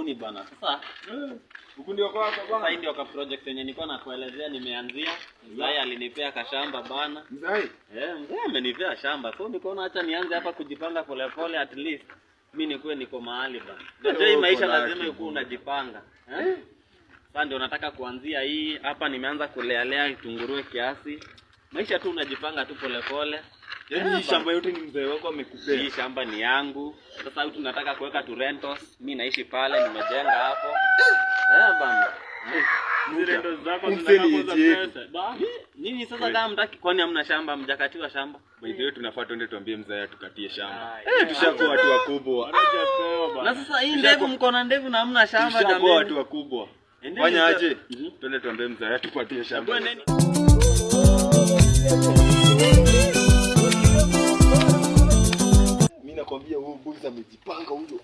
jioni bana. Sasa huku ndio kwa bana. Sasa ndio ka project yenye nilikuwa nakuelezea nimeanzia. Mzee alinipea kashamba bana. Mzee? Mzee amenipea shamba. So nikaona acha nianze hapa kujipanga polepole at least. Mimi nikuwe niko mahali bana. Ndio hii maisha lazima ukue unajipanga. Sasa ndio nataka kuanzia hii. Hapa nimeanza kulealea kitungurue kiasi. Maisha tu unajipanga tu polepole. Yaani shamba yote ni mzee wako amekupea. Hii shamba ni yangu. Sasa hivi tunataka kuweka tu rentals. Mimi naishi pale, nimejenga hapo. Bana. Zile ndo zako zinakapoza pesa. Nini sasa kama mtaki kwani hamna shamba, mjakatiwa shamba? By the way tunafaa twende tuambie mzee tukatie shamba. Tushakuwa watu wakubwa. Na sasa hii ndevu mko na ndevu na hamna shamba jamani. Tushakuwa watu wakubwa. Fanya aje? Twende tuambie mzee tupatie shamba. Mimi nakwambia huyu boys amejipanga huyo.